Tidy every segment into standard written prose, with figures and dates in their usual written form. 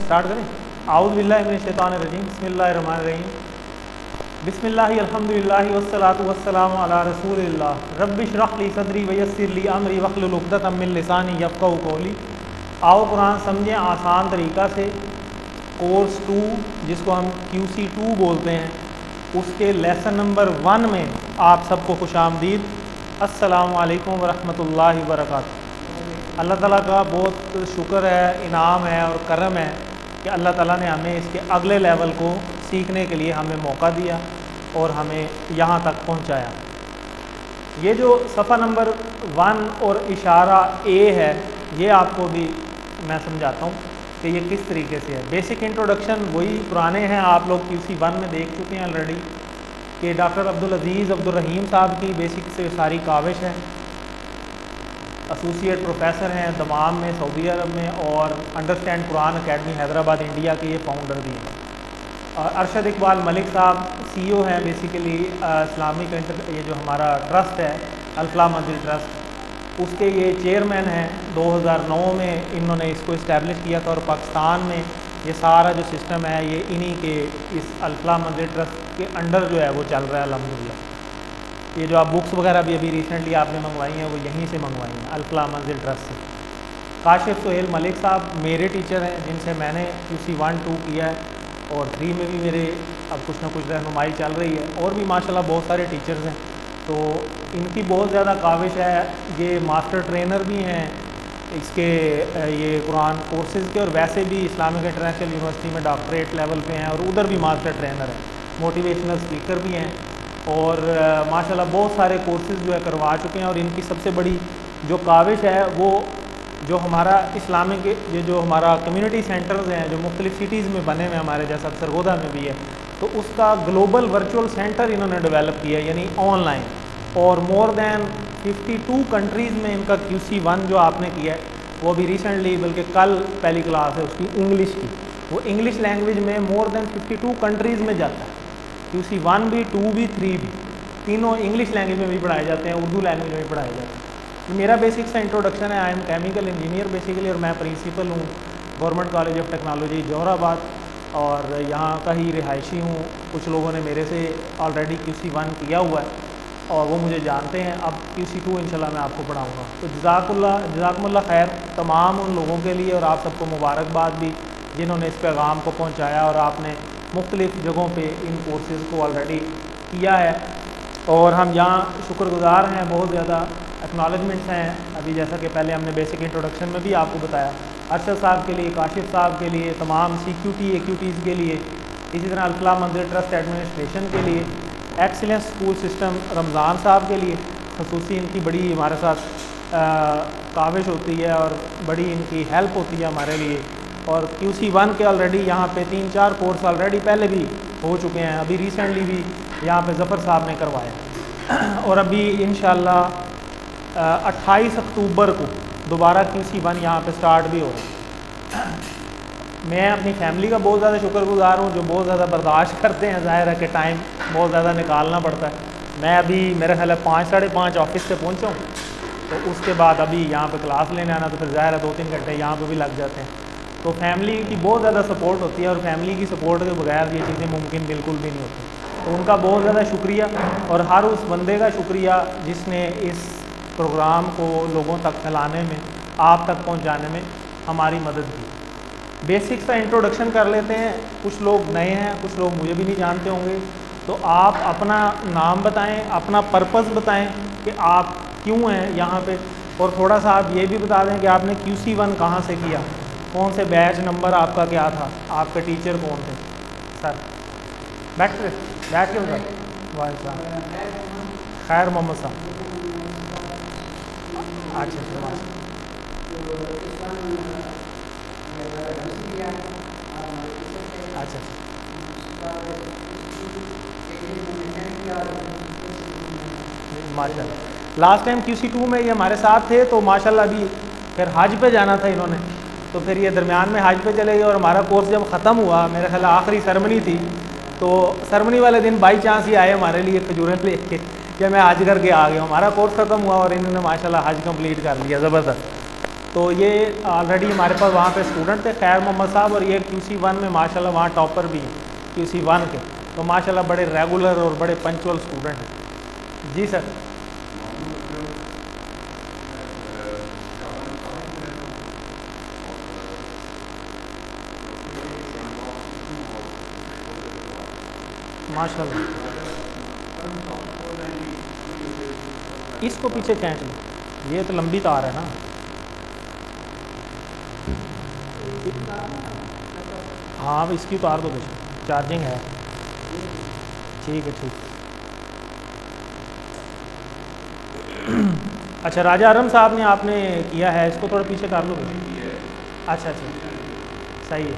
Start करें। आऊज़ु बिल्लाहि मिनश शैतानिर रजीम, बिस्मिल्लाहिर्रहमानिर्रहीम, बिस्मिल्लाहि अल्हम्दुलिल्लाहि वस्सलातु वस्सलामु अला रसूलिल्लाह, रब्बि इश्रह ली सदरी व यस्सिर ली अमरी वहलुल उक़दतम मिन लिसानी यफ़क़हू क़ौली। आओ कुरान समझें आसान तरीक़ा से। कोर्स 2 जिसको हम QC2 बोलते हैं, उसके लेसन नंबर 1 में आप सबको खुशामदीद। अस्सलामु अलैकुम वरहमतुल्लाहि वबरकातुहू। अल्लाह ताला का बहुत शुक्र है, इनाम है और करम है कि अल्लाह ताला ने हमें इसके अगले लेवल को सीखने के लिए हमें मौका दिया और हमें यहाँ तक पहुँचाया। ये जो सफ़ा नंबर 1 और इशारा ए है, ये आपको भी मैं समझाता हूँ कि ये किस तरीके से है। बेसिक इंट्रोडक्शन वही पुराने हैं, आप लोग QC1 में देख चुके हैं ऑलरेडी कि डॉक्टर अब्दुल अजीज़ अब्दुल रहीम साहब की बेसिक से सारी काविश है। एसोसिएट प्रोफेसर हैं दमाम में, सऊदी अरब में, और understand Quran academy Hyderabad India के ये फाउंडर भी हैं। और अरशद इकबाल मलिक साहब CEO हैं बेसिकली इस्लामिक ये जो हमारा ट्रस्ट है अल-फलाह मंजिल ट्रस्ट, उसके ये चेयरमैन हैं। 2009 में इन्होंने इसको इस्टेब्लिश किया था और पाकिस्तान में ये सारा जो सिस्टम है ये इन्हीं के इस अल-फलाह मंजिल ट्रस्ट के अंडर जो है वो चल रहा है अल्हम्दुलिल्लाह। ये जो आप बुक्स वगैरह भी अभी रिसेंटली आपने मंगवाई हैं वो यहीं से मंगवाई हैं अल-फलाह मंजिल ट्रस्ट से। काशिफ सुहेल मलिक साहब मेरे टीचर हैं जिनसे मैंने QC1 2 किया है और 3 में भी मेरे अब कुछ ना कुछ रहनुमाई चल रही है। और भी माशाल्लाह बहुत सारे टीचर्स हैं, तो इनकी बहुत ज़्यादा काविश है। ये मास्टर ट्रेनर भी हैं इसके ये कुरान कोर्सेज़ के, और वैसे भी इस्लामिक इंटरनेशनल यूनिवर्सिटी में डॉक्टरेट लेवल पे हैं और उधर भी मास्टर ट्रेनर हैं, मोटिवेशनल स्पीकर भी हैं और माशाल्लाह बहुत सारे कोर्सेज़ जो है करवा चुके हैं। और इनकी सबसे बड़ी जो काविश है वो जो हमारा इस्लामिक ये जो हमारा कम्युनिटी सेंटर्स हैं जो मुख्तलिफ सिटीज़ में बने हुए हमारे जैसा सरगोदा में भी है, तो उसका ग्लोबल वर्चुअल सेंटर इन्होंने डेवलप किया है यानी ऑनलाइन। और मोर दैन 52 कंट्रीज़ में इनका QC1 जो आपने किया है वो अभी रिसेंटली, बल्कि कल पहली क्लास है उसकी इंग्लिश की, वो इंग्लिश लैंग्वेज में मोर दैन 52 कंट्रीज़ में जाता है। QC1 भी, 2 भी, 3 भी, तीनों इंग्लिश लैंग्वेज में भी पढ़ाए जाते हैं, उर्दू लैंग्वेज में भी पढ़ाए जाते हैं। मेरा बेसिक सा इंट्रोडक्शन है, I am chemical engineer basically, और मैं प्रिंसिपल हूँ government college of technology Johrabad और यहाँ का ही रिहायशी हूँ। कुछ लोगों ने मेरे से ऑलरेडी QC1 किया हुआ है और वो मुझे जानते हैं। अब QC2 इंशाल्लाह मैं आपको पढ़ाऊँगा। तो जज़ाकुमुल्लाह खैर तमाम उन लोगों के लिए, और आप सबको मुबारकबाद भी जिन्होंने इस पैगाम को पहुँचाया और आपने मुख्तलिफ़ जगहों पर इन कोर्सेज़ को ऑलरेडी किया है। और हम यहाँ शुक्रगुज़ार हैं, बहुत ज़्यादा एक्नॉलेजमेंट्स हैं। अभी जैसा कि पहले हमने बेसिक इंट्रोडक्शन में भी आपको बताया, अरशद साहब के लिए, काशिफ साहब के लिए, तमाम CQT AQTs के लिए, इसी तरह अल-फलाह मंजिल ट्रस्ट एडमिनिस्ट्रेशन के लिए, एक्सीलेंस स्कूल सिस्टम रमज़ान साहब के लिए ख़ुसूसी इनकी बड़ी हमारे साथ काविश होती है और बड़ी इनकी हेल्प होती है हमारे लिए। और QC1 के ऑलरेडी यहाँ पे 3-4 कोर्स ऑलरेडी पहले भी हो चुके हैं, अभी रिसेंटली भी यहाँ पे ज़फ़र साहब ने करवाया और अभी इंशाल्लाह 28 अक्टूबर को दोबारा QC1 यहाँ पे स्टार्ट भी हो रहा है। मैं अपनी फैमिली का बहुत ज़्यादा शुक्रगुज़ार हूँ जो बहुत ज़्यादा बर्दाश्त करते हैं। ज़ाहिर है कि टाइम बहुत ज़्यादा निकालना पड़ता है। मैं अभी मेरा ख्याल है 5-5:30 ऑफिस से पहुँचा हूँ, तो उसके बाद अभी यहाँ पे क्लास लेने आना, तो फिर ज़ाहिर है 2-3 घंटे यहाँ पे भी लग जाते हैं। तो फैमिली की बहुत ज़्यादा सपोर्ट होती है और फैमिली की सपोर्ट के बगैर ये चीज़ें मुमकिन बिल्कुल भी नहीं होती। तो उनका बहुत ज़्यादा शुक्रिया, और हर उस बंदे का शुक्रिया जिसने इस प्रोग्राम को लोगों तक फैलाने में, आप तक पहुंचाने में हमारी मदद की। बेसिक सा इंट्रोडक्शन कर लेते हैं। कुछ लोग नए हैं, कुछ लोग मुझे भी नहीं जानते होंगे, तो आप अपना नाम बताएं, अपना पर्पस बताएं कि आप क्यों हैं यहाँ पे, और थोड़ा सा आप ये भी बता दें कि आपने QC1 कहाँ से किया, कौन से बैच नंबर आपका क्या था, आपके टीचर कौन थे। सर बैठ के बता। वाह खैर मोहम्मद साहब। अच्छा अच्छा माशाल्लाह। लास्ट टाइम QC2 में ये हमारे साथ थे, तो माशाल्लाह अभी फिर हज पे जाना था इन्होंने, तो फिर ये दरमियान में हज पे चले गए। और हमारा कोर्स जब ख़त्म हुआ, मेरे ख्याल आखिरी सेरेमनी थी, तो सेरेमनी वाले दिन बाई चांस ही आए हमारे लिए खजूरें लेके कि मैं हज करके आ गया। हमारा कोर्स ख़त्म हुआ और इन्होंने माशाल्लाह हज कंप्लीट कर लिया, ज़बरदस्त। तो ये ऑलरेडी हमारे पास वहाँ पे स्टूडेंट थे खैर मोहम्मद साहब, और ये QC1 में माशाल्लाह वहाँ टॉपर भी हैं QC1 के, तो माशाल्लाह बड़े रेगुलर और बड़े पंचुअल स्टूडेंट हैं। जी सर। माशाल्लाह, इसको पीछे खींच लो, ये तो लंबी तार है ना। हाँ अब इसकी उतार दो बेशक, चार्जिंग है। ठीक है ठीक। अच्छा राजा आरम साहब ने आपने किया है, इसको थोड़ा पीछे कर लो। अच्छा अच्छा सही है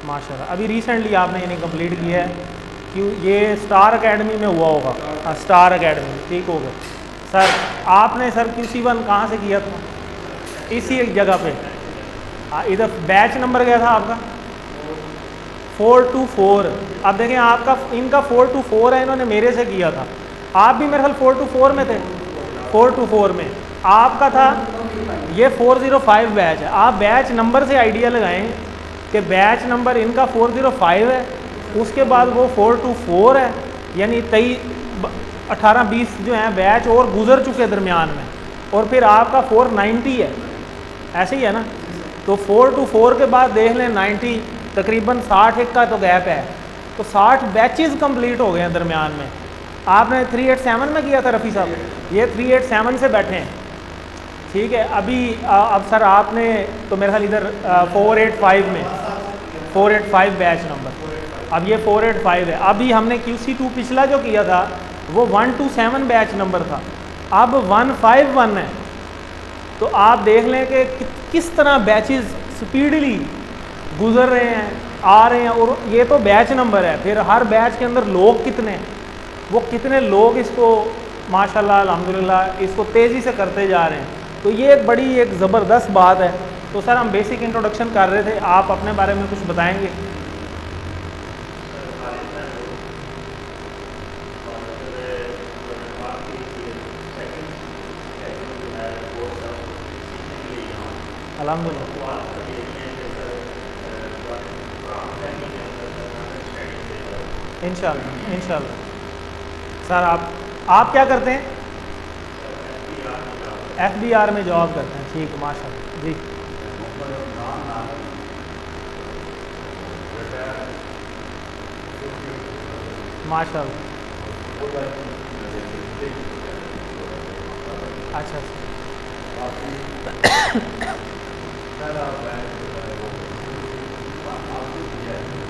माशाल्लाह। अभी रिसेंटली आपने इन्हें कंप्लीट किया है, क्यों ये स्टार एकेडमी में हुआ होगा। हाँ स्टार एकेडमी, ठीक हो गया सर। आपने सर QC1 कहाँ से किया था? इसी एक जगह पे। हाँ इधर बैच नंबर क्या था आपका? 424। अब देखें आपका, इनका 424 है, इन्होंने मेरे से किया था। आप भी मेरे ख्याल 424 में थे। 424 में आपका था, ये 405 बैच है। आप बैच नंबर से आइडिया लगाएं कि बैच नंबर इनका 405 है, उसके बाद वो 424 है, यानी 18-20 जो हैं बैच और गुजर चुके दरमियान में, और फिर आपका 490 है, ऐसे ही है ना। तो 424 के बाद देख लें 90, तकरीबन 60 का तो गैप है, तो 60 बैचेस कंप्लीट हो गए हैं दरमियान में। आपने 387 में किया था रफ़ी साहब, ये 387 से बैठे हैं, ठीक है। अभी अब सर आपने तो मेरे ख्याल इधर 485 में 485 बैच नंबर, अब ये 485 है। अभी हमने QC2 पिछला जो किया था वो 127 बैच नंबर था, अब 151 है। तो आप देख लें कि किस तरह बैचेस स्पीडली गुजर रहे हैं, आ रहे हैं, और ये तो बैच नंबर है। फिर हर बैच के अंदर लोग कितने हैं, वो कितने लोग इसको माशाल्लाह अल्हम्दुलिल्लाह इसको तेज़ी से करते जा रहे हैं। तो ये एक बड़ी एक ज़बरदस्त बात है। तो सर हम बेसिक इंट्रोडक्शन कर रहे थे, आप अपने बारे में कुछ बताएंगे? अल्हम्दुलिल्लाह इंशाल्लाह इंशाल्लाह। सर आप क्या करते हैं? FBR में जॉब करते हैं, ठीक माशाल्लाह जी। माशाल्लाह अच्छा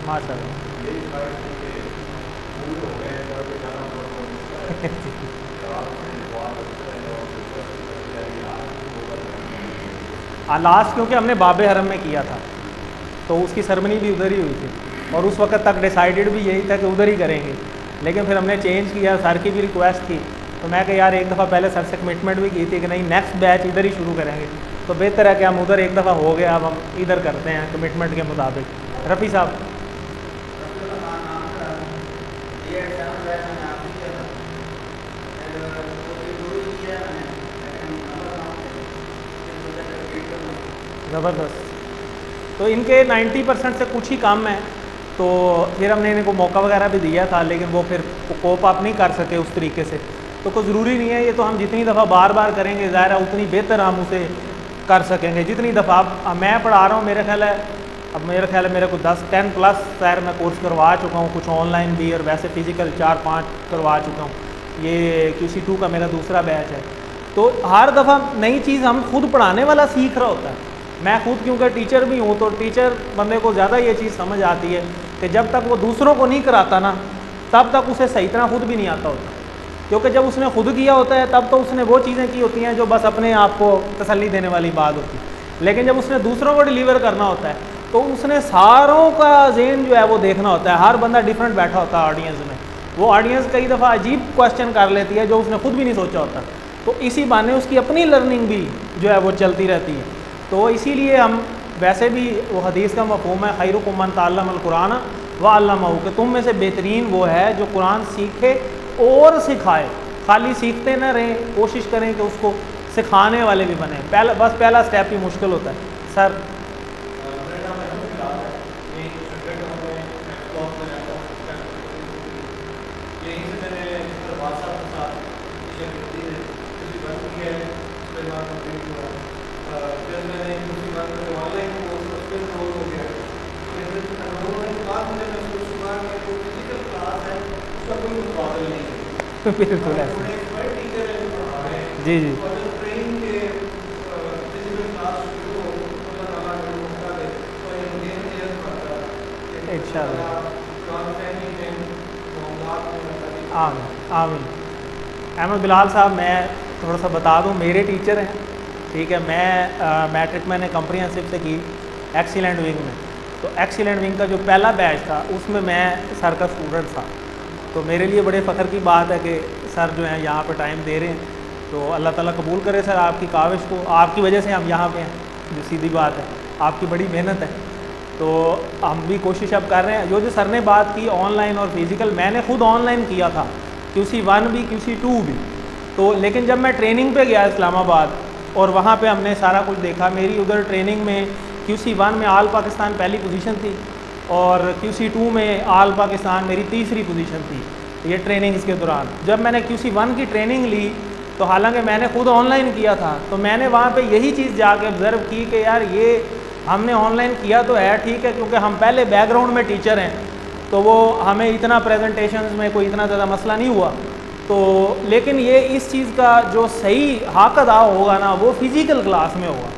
माशाल्लाह लास्ट क्योंकि हमने बाबे हरम में किया था, तो उसकी सरमनी भी उधर ही हुई थी, और उस वक्त तक डिसाइडेड भी यही था कि उधर ही करेंगे। लेकिन फिर हमने चेंज किया, सर की भी रिक्वेस्ट थी, तो मैं कहा यार एक दफ़ा पहले सर से कमिटमेंट भी की थी कि नहीं नेक्स्ट बैच इधर ही शुरू करेंगे, तो बेहतर है कि हम उधर एक दफ़ा हो गया, अब हम इधर करते हैं कमिटमेंट के मुताबिक। रफ़ी साहब ज़बरदस्त। तो इनके 90% से कुछ ही कम है, तो फिर हमने इनको मौका वगैरह भी दिया था, लेकिन वो फिर कोप अप नहीं कर सके उस तरीके से। तो कोई ज़रूरी नहीं है, ये तो हम जितनी दफ़ा बार बार करेंगे ज़ाहिर है उतनी बेहतर हम उसे कर सकेंगे। जितनी दफ़ा अब मैं पढ़ा रहा हूँ, मेरे ख्याल है मेरे को 10-10+ शायर मैं कोर्स करवा चुका हूँ, कुछ ऑनलाइन भी और वैसे फ़िज़िकल 4-5 करवा चुका हूँ। ये QC2 का मेरा दूसरा बैच है। तो हर दफ़ा नई चीज़ हम खुद पढ़ाने वाला सीख रहा होता है। मैं खुद क्योंकि टीचर भी हूँ, तो टीचर बंदे को ज़्यादा ये चीज़ समझ आती है कि जब तक वो दूसरों को नहीं कराता ना, तब तक उसे सही तरह खुद भी नहीं आता होता। क्योंकि जब उसने खुद किया होता है तब तो उसने वो चीज़ें की होती हैं जो बस अपने आप को तसल्ली देने वाली बात होती है। लेकिन जब उसने दूसरों को डिलीवर करना होता है तो उसने सारों का ज़हन जो है वो देखना होता है। हर बंदा डिफरेंट बैठा होता है ऑडियंस में, वो ऑडियंस कई दफ़ा अजीब क्वेश्चन कर लेती है जो उसने खुद भी नहीं सोचा होता। तो इसी बहाने उसकी अपनी लर्निंग भी जो है वो चलती रहती है। तो इसीलिए हम वैसे भी वो हदीस का मफ़हूम है खैरुकुम मन तअल्लमल कुरान व अल्लमहु, कि तुम में से बेहतरीन वो है जो कुरान सीखे और सिखाए। खाली सीखते न रहें, कोशिश करें कि उसको सिखाने वाले भी बने। पहला स्टेप ही मुश्किल होता है सर। बिल्कुल ऐसे। जी जी इंशाअल्लाह। आमीन आमीन। अहमद बिलाल साहब, मैं थोड़ा सा बता दूं, मेरे टीचर हैं, ठीक है। मैं मैट्रिक मैंने कम्प्रीहेंसिव से की एक्सीलेंट विंग में। तो एक्सीलेंट विंग का जो पहला बैच था उसमें मैं सर का स्टूडेंट था। तो मेरे लिए बड़े फ़ख्र की बात है कि सर जो हैं यहाँ पे टाइम दे रहे हैं। तो अल्लाह ताला कबूल करे सर आपकी काविश को। आपकी वजह से हम यहाँ पे हैं, जो सीधी बात है, आपकी बड़ी मेहनत है। तो हम भी कोशिश अब कर रहे हैं। जो सर ने बात की ऑनलाइन और फिज़िकल, मैंने ख़ुद ऑनलाइन किया था, QC1 भी QC2 भी। तो लेकिन जब मैं ट्रेनिंग पे गया इस्लामाबाद और वहाँ पे हमने सारा कुछ देखा, मेरी उधर ट्रेनिंग में QC1 में आल पाकिस्तान पहली पोजीशन थी और QC2 में आल पाकिस्तान मेरी तीसरी पोजीशन थी, ये ट्रेनिंग्स के दौरान। जब मैंने QC1 की ट्रेनिंग ली तो हालांकि मैंने खुद ऑनलाइन किया था, तो मैंने वहाँ पे यही चीज़ जाके ऑब्ज़र्व की कि यार ये हमने ऑनलाइन किया तो है ठीक है, क्योंकि हम पहले बैकग्राउंड में टीचर हैं, तो वो हमें इतना प्रेजेंटेशंस में कोई इतना ज़्यादा मसला नहीं हुआ। तो लेकिन ये इस चीज़ का जो सही हक अदा होगा ना, वो फ़िज़िकल क्लास में होगा।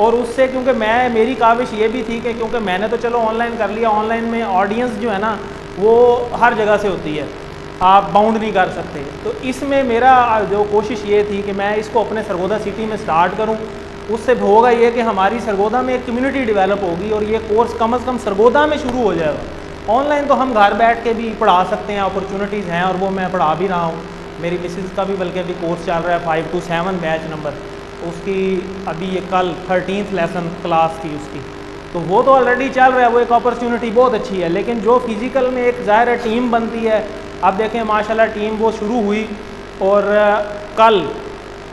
और उससे क्योंकि मेरी काविश ये भी थी कि क्योंकि मैंने तो चलो ऑनलाइन कर लिया, ऑनलाइन में ऑडियंस जो है ना वो हर जगह से होती है, आप बाउंड नहीं कर सकते। तो इसमें मेरा जो कोशिश ये थी कि मैं इसको अपने सरगोदा सिटी में स्टार्ट करूं। उससे होगा ये कि हमारी सरगोदा में एक कम्युनिटी डेवलप होगी और ये कोर्स कम से कम सरगोदा में शुरू हो जाएगा। ऑनलाइन तो हम घर बैठ के भी पढ़ा सकते हैं, अपॉर्चुनिटीज़ हैं और वो मैं पढ़ा भी रहा हूँ। मेरी मिसेज़ का भी बल्कि अभी कोर्स चल रहा है 5 to 7 बैच नंबर, उसकी अभी ये कल 13th लेसन क्लास थी उसकी, तो वो तो ऑलरेडी चल रहा है, वो एक अपॉर्चुनिटी बहुत अच्छी है। लेकिन जो फिज़िकल में एक ज़ाहिर टीम बनती है, अब देखें माशाल्लाह टीम वो शुरू हुई और कल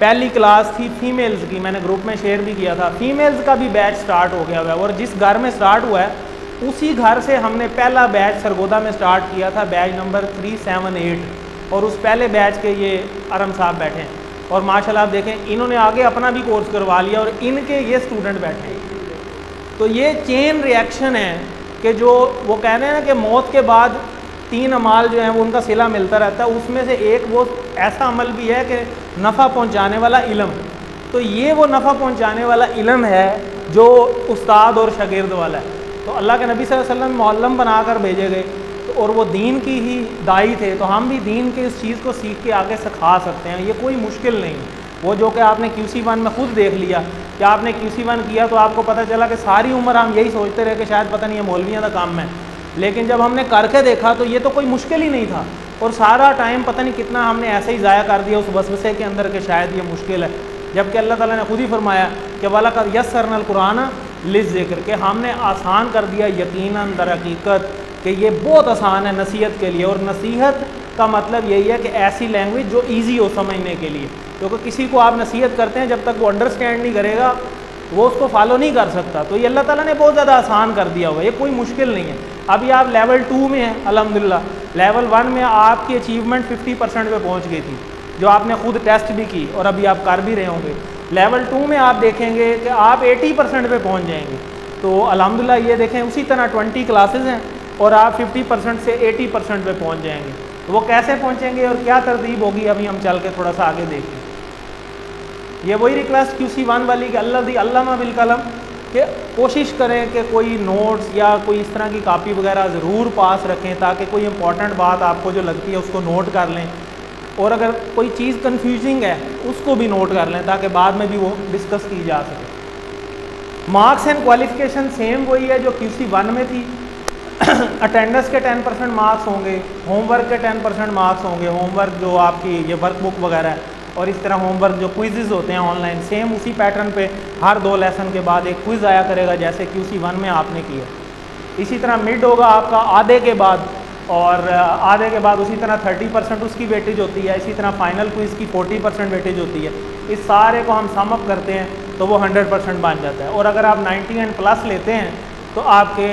पहली क्लास थी फीमेल्स की, मैंने ग्रुप में शेयर भी किया था। फीमेल्स का भी बैच स्टार्ट हो गया हुआ है और जिस घर में स्टार्ट हुआ है उसी घर से हमने पहला बैच सरगोदा में स्टार्ट किया था, बैच नंबर 378, और उस पहले बैच के ये अरम साहब बैठे हैं और माशाल्लाह आप देखें इन्होंने आगे अपना भी कोर्स करवा लिया और इनके ये स्टूडेंट बैठे हैं। तो ये चेन रिएक्शन है कि जो वो कह रहे हैं ना कि मौत के बाद 3 अमाल जो हैं वो उनका सिला मिलता रहता है, उसमें से एक वो ऐसा अमल भी है कि नफ़ा पहुंचाने वाला इल्म। तो ये वो नफ़ा पहुंचाने वाला इल्म है जो उस्ताद और शागिर्द वाला है। तो अल्लाह के नबी सल्लल्लाहु अलैहि वसल्लम मुअल्लिम बनाकर भेजे गए तो और वो दीन की ही दाई थे, तो हम भी दीन के इस चीज़ को सीख के आगे सिखा सकते हैं, ये कोई मुश्किल नहीं। वो जो कि आपने QC1 में ख़ुद देख लिया कि आपने QC1 किया तो आपको पता चला कि सारी उम्र हम यही सोचते रहे कि शायद पता नहीं है मौलवियों का काम है, लेकिन जब हमने करके देखा तो ये तो कोई मुश्किल ही नहीं था और सारा टाइम पता नहीं कितना हमने ऐसे ही ज़ाया कर दिया उस वसवसे के अंदर कि शायद ये मुश्किल है, जबकि अल्लाह ताला ने खुद ही फरमाया कि वलक़द यस्सरनल कुरान लिज़्ज़िक्र, के हमने आसान कर दिया यकीनन दर हकीकत कि ये बहुत आसान है नसीहत के लिए। और नसीहत का मतलब यही है कि ऐसी लैंग्वेज जो ईजी हो समझने के लिए, क्योंकि किसी को आप नसीहत करते हैं जब तक वो अंडरस्टैंड नहीं करेगा वो उसको फॉलो नहीं कर सकता। तो ये अल्लाह ताला ने बहुत ज़्यादा आसान कर दिया हुआ है, ये कोई मुश्किल नहीं है। अभी आप लेवल 2 में हैं अल्हम्दुलिल्लाह, लेवल 1 में आपकी अचीवमेंट 50% पे पहुंच गई थी, जो आपने खुद टेस्ट भी की और अभी आप कर भी रहे होंगे। लेवल 2 में आप देखेंगे कि आप 80% पे पहुंच जाएंगे। तो अल्हम्दुलिल्लाह ये देखें उसी तरह 20 क्लासेस हैं और आप 50% से 80% पे पहुँच जाएंगे। तो वो कैसे पहुँचेंगे और क्या तरतीब होगी अभी हम चल के थोड़ा सा आगे देखें। ये वही रिक्वेस्ट QC1 वाली कि अल्लामा बिल कलम कि कोशिश करें कि कोई नोट्स या कोई इस तरह की कापी वगैरह ज़रूर पास रखें ताकि कोई इंपॉर्टेंट बात आपको जो लगती है उसको नोट कर लें, और अगर कोई चीज़ कंफ्यूजिंग है उसको भी नोट कर लें ताकि बाद में भी वो डिस्कस की जा सके। मार्क्स एंड क्वालिफिकेशन सेम वही है जो QC1 में थी। अटेंडेंस के 10% मार्क्स होंगे, होमवर्क के 10% मार्क्स होंगे, होमवर्क जो आपकी ये वर्कबुक वगैरह है, और इस तरह होमवर्क जो क्विज़ होते हैं ऑनलाइन सेम उसी पैटर्न पे हर 2 लेसन के बाद एक क्विज़ आया करेगा जैसे QC1 में आपने किया। इसी तरह मिड होगा आपका आधे के बाद और आधे के बाद उसी तरह 30% उसकी वेटेज होती है, इसी तरह फाइनल क्विज़ की 40% वेटेज होती है। इस सारे को हम सम अप करते हैं तो वो 100% बन जाता है। और अगर आप 90 एंड प्लस लेते हैं तो आपके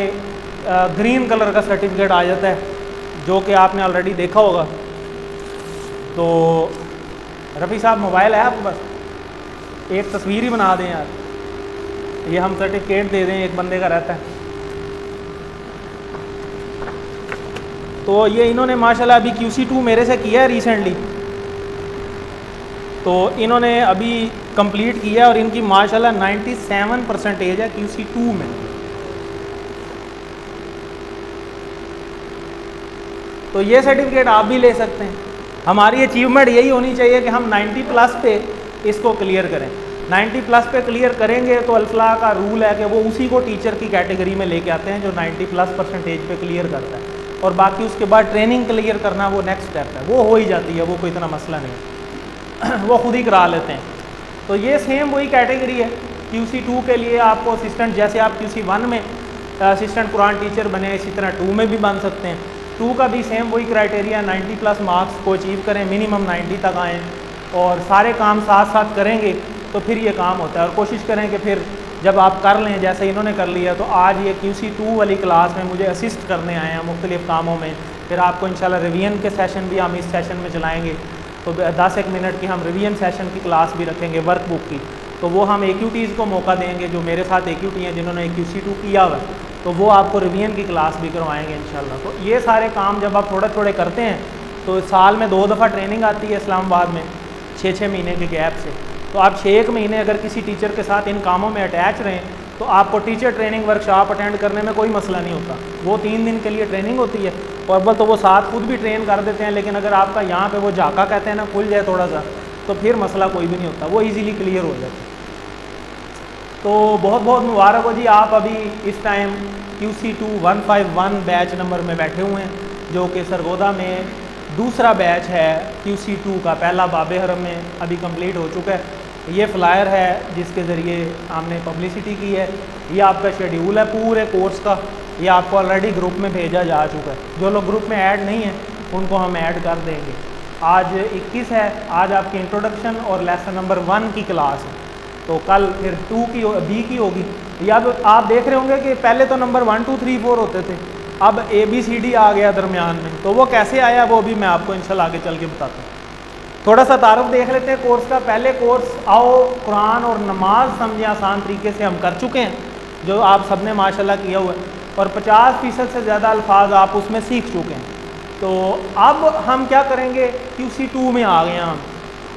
ग्रीन कलर का सर्टिफिकेट आ जाता है, जो कि आपने ऑलरेडी देखा होगा। तो रफ़ी साहब मोबाइल है आपके पास, एक तस्वीर ही बना दें यार, ये हम सर्टिफिकेट दे दें, एक बंदे का रहता है। तो ये इन्होंने माशाल्लाह अभी QC2 मेरे से किया है रिसेंटली, तो इन्होंने अभी कंप्लीट किया और इनकी माशाल्लाह 97% है QC2 में। तो ये सर्टिफिकेट आप भी ले सकते हैं। हमारी अचीवमेंट यही होनी चाहिए कि हम 90 प्लस पे इसको क्लियर करें। 90 प्लस पे क्लियर करेंगे तो अल्फलाह का रूल है कि वो उसी को टीचर की कैटेगरी में लेके आते हैं जो 90 प्लस परसेंटेज पे क्लियर करता है, और बाकी उसके बाद ट्रेनिंग क्लियर करना वो नेक्स्ट स्टेप है, वो हो ही जाती है, वो कोई इतना मसला नहीं है वो खुद ही करा लेते हैं। तो ये सेम वही कैटेगरी है। QC2 के लिए आपको असिस्टेंट, जैसे आप QC1 में असिस्टेंट कुरान टीचर बने, इसी तरह 2 में भी बन सकते हैं। 2 का भी सेम वही क्राइटेरिया, 90 प्लस मार्क्स को अचीव करें, मिनिमम 90 तक आएँ और सारे काम साथ साथ करेंगे तो फिर ये काम होता है। और कोशिश करें कि फिर जब आप कर लें जैसे इन्होंने कर लिया, तो आज ये QC2 वाली क्लास में मुझे असिस्ट करने आए हैं मुख्तलिफ़ कामों में। फिर आपको इंशाल्लाह रिवीजन के सेशन भी हम इस सेशन में चलाएँगे, तो 10-1 मिनट की हम रिवीजन सेशन की क्लास भी रखेंगे वर्कबुक की। तो वो हम AQTs को मौका देंगे, जो मेरे साथ AQT हैं जिन्होंने QC2 किया हुआ, तो वो आपको रिवीजन की क्लास भी करवाएंगे इंशाल्लाह। तो ये सारे काम जब आप थोड़े थोड़े करते हैं तो साल में 2 दफ़ा ट्रेनिंग आती है इस्लामाबाद में 6-6 महीने के गैप से। तो आप 6 महीने अगर किसी टीचर के साथ इन कामों में अटैच रहें तो आपको टीचर ट्रेनिंग वर्कशॉप अटेंड करने में कोई मसला नहीं होता। वो 3 दिन के लिए ट्रेनिंग होती है, और बस तो वो साथ खुद भी ट्रेन कर देते हैं, लेकिन अगर आपका यहाँ पे वो झाका कहते हैं ना खुल जाए थोड़ा सा, तो फिर मसला कोई भी नहीं होता, वो इजीली क्लियर हो जाता है। तो बहुत बहुत मुबारक हो जी, आप अभी इस टाइम QC2 151 बैच नंबर में बैठे हुए हैं, जो कि सरगोदा में दूसरा बैच है QC2 का। पहला बाबे हरम में अभी कंप्लीट हो चुका है। ये फ्लायर है जिसके ज़रिए हमने पब्लिसिटी की है। ये आपका शेड्यूल है पूरे कोर्स का, ये आपको ऑलरेडी ग्रुप में भेजा जा चुका है। जो लोग ग्रुप में ऐड नहीं हैं उनको हम ऐड कर देंगे। आज 21 है, आज आपकी इंट्रोडक्शन और लेसन नंबर 1 की क्लास है, तो कल फिर 2 की B की होगी। या तो आप देख रहे होंगे कि पहले तो नंबर 1 2 3 4 होते थे, अब ABCD आ गया दरमियान में, तो वो कैसे आया वो भी मैं आपको इंशाल्लाह आगे चल के बताता हूँ। थोड़ा सा तारुफ देख लेते हैं कोर्स का। पहले कोर्स आओ कुरान और नमाज समझें आसान तरीके से हम कर चुके हैं, जो आप सब ने माशाल्लाह किया हुआ है, और 50% से ज़्यादा अल्फाज आप उसमें सीख चुके हैं। तो अब हम क्या करेंगे, QC2 में आ गए हम,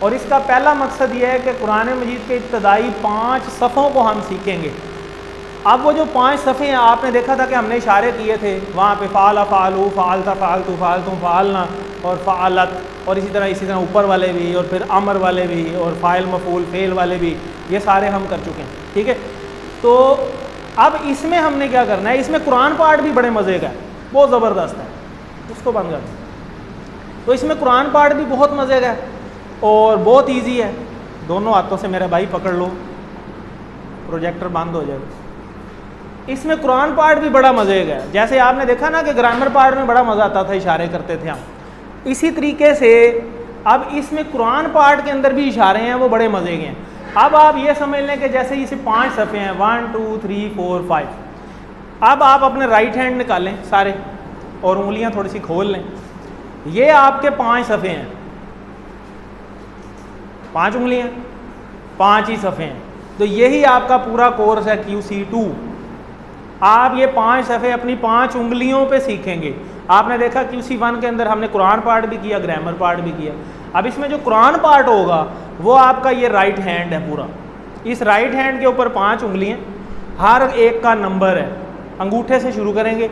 और इसका पहला मकसद ये है कि कुरान मजीद के इब्तदाई 5 सफ़ों को हम सीखेंगे। अब वो जो 5 सफ़े हैं, आपने देखा था कि हमने इशारे किए थे वहाँ पे, फ़ाला फ़ालू, फ़ालता फ़ालतू, फ़ालतू फ़ालना और फ़ालत, और इसी तरह ऊपर वाले भी, और फिर अमर वाले भी, और फ़ाइल मफ़ूल फ़ेल वाले भी, ये सारे हम कर चुके हैं। ठीक है, तो अब इसमें हमने क्या करना है, इसमें कुरान पाठ भी बड़े मज़े का है, बहुत ज़बरदस्त है, उसको बंद कर दें। तो इसमें कुरान पाठ भी बहुत मज़े का है और बहुत ईजी है। दोनों हाथों से मेरे भाई पकड़ लो, प्रोजेक्टर बंद हो जाएगा। इसमें कुरान पाठ भी बड़ा मज़े का है। जैसे आपने देखा ना कि ग्रामर पाठ में बड़ा मज़ा आता था, इशारे करते थे हम, इसी तरीके से अब इसमें कुरान पाठ के अंदर भी इशारे हैं, वो बड़े मज़े के हैं। अब आप ये समझ लें कि जैसे इसे 5 सफ़े हैं, 1 2 3 4 5। अब आप अपने राइट हैंड निकालें सारे और उंगलियां थोड़ी सी खोल लें। ये आपके 5 सफ़े हैं, 5 उंगलियां, 5 ही सफ़े हैं। तो यही आपका पूरा कोर्स है QC2। आप ये 5 सफ़े अपनी 5 उंगलियों पे सीखेंगे। आपने देखा QC1 के अंदर हमने कुरान पाठ भी किया, ग्रामर पाठ भी किया। अब इसमें जो कुरान पाठ होगा वो आपका ये राइट हैंड है पूरा। इस राइट हैंड के ऊपर 5 उंगलियां, हर एक का नंबर है, अंगूठे से शुरू करेंगे,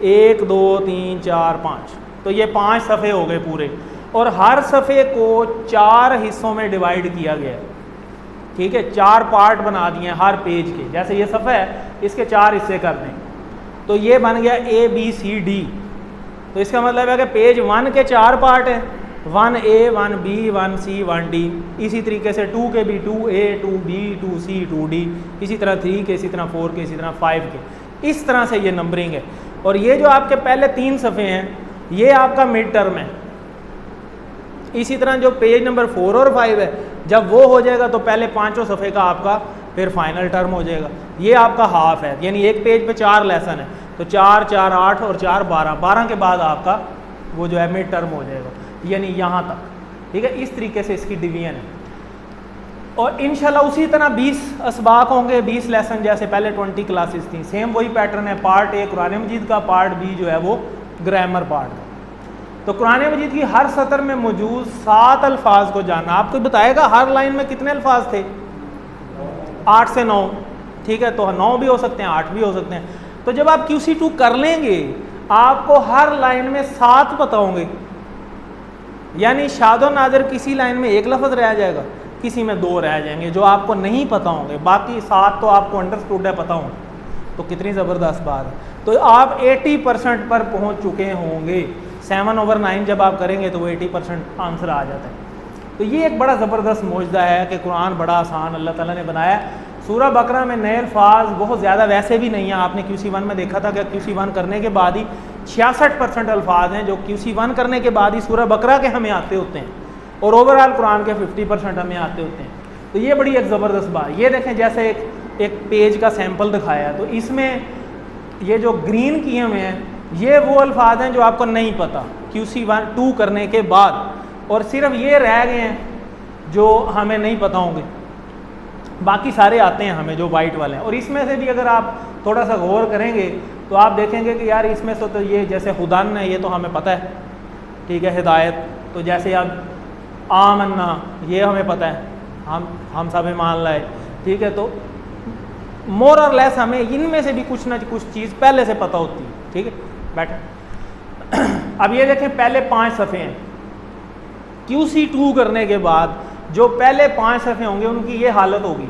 1 2 3 4 5। तो ये 5 सफ़े हो गए पूरे, और हर सफ़े को 4 हिस्सों में डिवाइड किया गया है। ठीक है, 4 पार्ट बना दिए हैं हर पेज के। जैसे ये सफ़ा है, इसके 4 हिस्से कर दें, तो ये बन गया ABCD। तो इसका मतलब है कि पेज 1 के 4 पार्ट हैं, 1A 1B 1C 1D। इसी तरीके से 2 के भी 2A 2B 2C 2D, इसी तरह 3 के, इसी तरह 4 के, इसी तरह 5 के। इस तरह से ये नंबरिंग है। और ये जो आपके पहले 3 सफ़े हैं ये आपका मिड टर्म है। इसी तरह जो पेज नंबर 4 और 5 है, जब वो हो जाएगा तो पहले 5 सफ़े का आपका फिर फाइनल टर्म हो जाएगा। ये आपका हाफ है, यानी एक पेज पे 4 लेसन है, तो 4 4 8 और 4 12, 12 के बाद आपका वो जो है मिड टर्म हो जाएगा, यानी यहाँ तक। ठीक है, इस तरीके से इसकी डिवीजन है। और इंशाल्लाह उसी तरह 20 असबाक होंगे, 20 लेसन, जैसे पहले 20 क्लासेस थी, सेम वही पैटर्न है। पार्ट ए कुरान मजीद का, पार्ट बी जो है वो ग्रामर पार्ट का। तो कुरान मजीद की हर सतर में मौजूद 7 अल्फाज को जानना। आपको बताएगा हर लाइन में कितने अल्फाज थे, 8 से 9। ठीक है, तो 9 भी हो सकते हैं, 8 भी हो सकते हैं। तो जब आप QC2 कर लेंगे, आपको हर लाइन में 7 पता होंगे, यानी शादो नाज़र किसी लाइन में 1 लफ्ज़ रह जाएगा, किसी में 2 रह जाएंगे जो आपको नहीं पता होंगे, बाकी 7 तो आपको अंडरस्टूड है, पता होंगे। तो कितनी ज़बरदस्त बात है। तो आप 80% पर पहुंच चुके होंगे। 7/9 जब आप करेंगे तो वो 80% आंसर आ जाता है। तो ये एक बड़ा ज़बरदस्त मौजज़ा है कि कुरान बड़ा आसान अल्लाह ताला ने बनाया। सूरह बकरा में नए अल्फाज बहुत ज़्यादा वैसे भी नहीं है। आपने QC1 में देखा था कि QC1 करने के बाद ही 66% अल्फाज हैं जो QC1 करने के बाद ही सूरह बकरा के हमें आते होते हैं, और ओवरऑल कुरान के 50% हमें आते होते हैं। तो ये बड़ी एक ज़बरदस्त बात। ये देखें, जैसे एक पेज का सैम्पल दिखाया है, तो इसमें ये जो ग्रीन किए हुए हैं, ये वो अल्फाज हैं जो आपको नहीं पता QC2 करने के बाद, और सिर्फ ये रह गए हैं जो हमें नहीं पता होंगे, बाकी सारे आते हैं हमें जो वाइट वाले हैं। और इसमें से भी अगर आप थोड़ा सा गौर करेंगे तो आप देखेंगे कि यार इसमें से तो ये जैसे खुदान है, ये तो हमें पता है, ठीक है। हिदायत, तो जैसे अब आमन्ना, ये हमें पता है, हम सब मान लाए, ठीक है। तो मोर और लेस हमें इनमें से भी कुछ ना कुछ चीज़ पहले से पता होती है, ठीक है। बैठे, अब ये देखें पहले 5 सफ़े हैं। QC2 करने के बाद जो पहले 5 सफ़े होंगे उनकी ये हालत होगी,